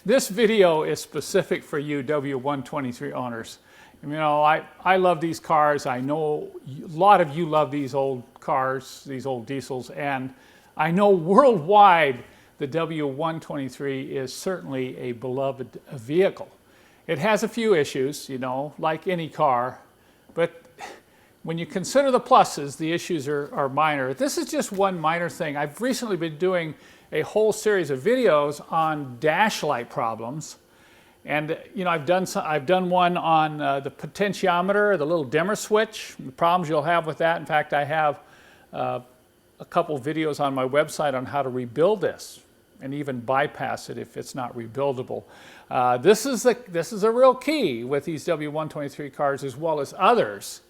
This video is specific for you W123 owners. You know, I love these cars. I know a lot of you love these old cars, these old diesels, and I know worldwide the W123 is certainly a beloved vehicle. It has a few issues, you know, like any car, but when you consider the pluses, the issues are minor. This is just one minor thing. I've recently been doing a whole series of videos on dash light problems. And you know, I've done one on the potentiometer, the little dimmer switch, the problems you'll have with that. In fact, I have a couple videos on my website on how to rebuild this and even bypass it if it's not rebuildable. This is a real key with these W123 cars as well as others.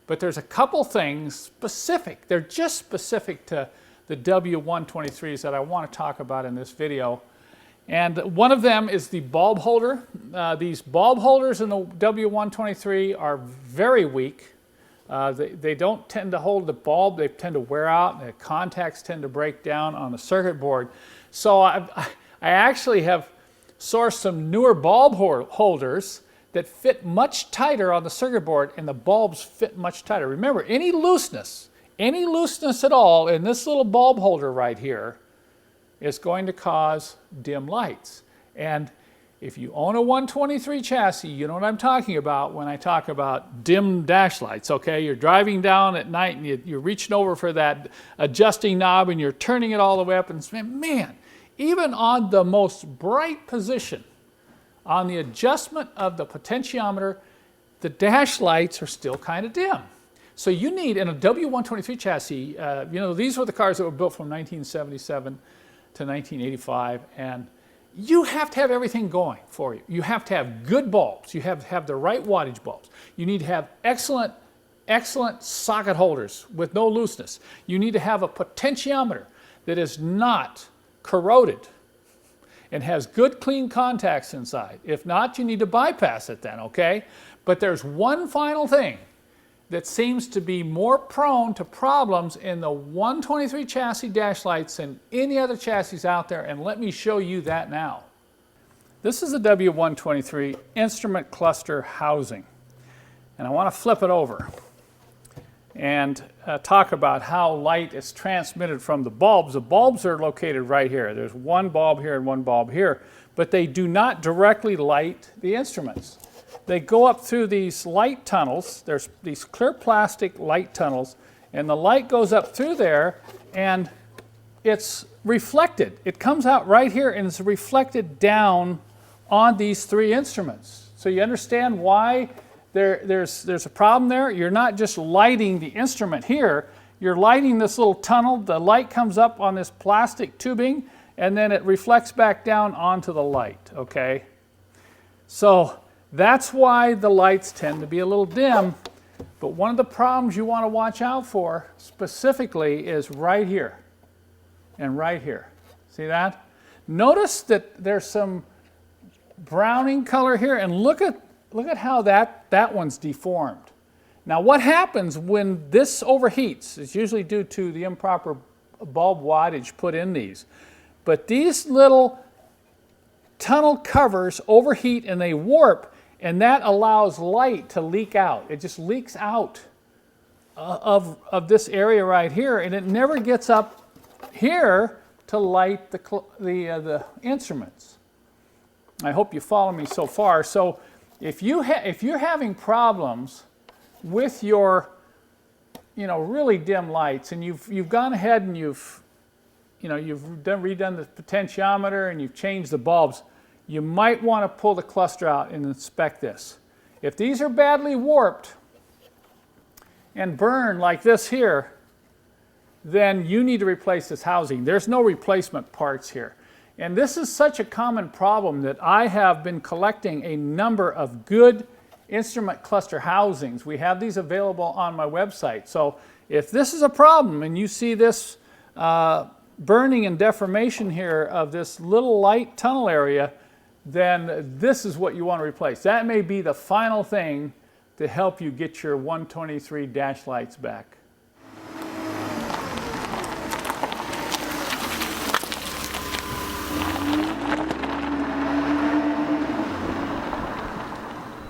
But there's a couple things specific. They're just specific to the W123s that I want to talk about in this video. And one of them is the bulb holder. These bulb holders in the W123 are very weak. They don't tend to hold the bulb. They tend to wear out. The contacts tend to break down on the circuit board. So I actually have sourced some newer bulb holders that fit much tighter on the circuit board, and the bulbs fit much tighter. Remember, any looseness at all in this little bulb holder right here is going to cause dim lights. And if you own a 123 chassis, you know what I'm talking about when I talk about dim dash lights, okay? You're driving down at night and you're reaching over for that adjusting knob and you're turning it all the way up and man, even on the most bright position, on the adjustment of the potentiometer, the dash lights are still kind of dim. So you need, in a W123 chassis, you know, these were the cars that were built from 1977 to 1985, and you have to have everything going for you. You have to have good bulbs. You have to have the right wattage bulbs. You need to have excellent socket holders with no looseness. You need to have a potentiometer that is not corroded and has good clean contacts inside. If not, you need to bypass it then, okay? But there's one final thing that seems to be more prone to problems in the 123 chassis dash lights than any other chassis out there, and let me show you that now. This is a W123 instrument cluster housing, and I want to flip it over and talk about how light is transmitted from the bulbs. The bulbs are located right here. There's one bulb here and one bulb here, but they do not directly light the instruments. They go up through these light tunnels. There's these clear plastic light tunnels, and the light goes up through there and it's reflected. It comes out right here and it's reflected down on these three instruments. So you understand why there's a problem there? You're not just lighting the instrument here, you're lighting this little tunnel. The light comes up on this plastic tubing and then it reflects back down onto the light, okay? So that's why the lights tend to be a little dim, but one of the problems you want to watch out for specifically is right here and right here. See that? Notice that there's some browning color here, and look at how that one's deformed. Now what happens when this overheats is usually due to the improper bulb wattage put in these. But these little tunnel covers overheat and they warp, and that allows light to leak out. It just leaks out of this area right here, and it never gets up here to light the instruments. I hope you follow me so far. So if you're having problems with your, you know, really dim lights, and you've gone ahead and you've redone the potentiometer and you've changed the bulbs, you might want to pull the cluster out and inspect this. If these are badly warped and burned like this here, then you need to replace this housing. There's no replacement parts here. And this is such a common problem that I have been collecting a number of good instrument cluster housings. We have these available on my website. So if this is a problem and you see this burning and deformation here of this little light tunnel area, then this is what you want to replace. That may be the final thing to help you get your 123 dash lights back.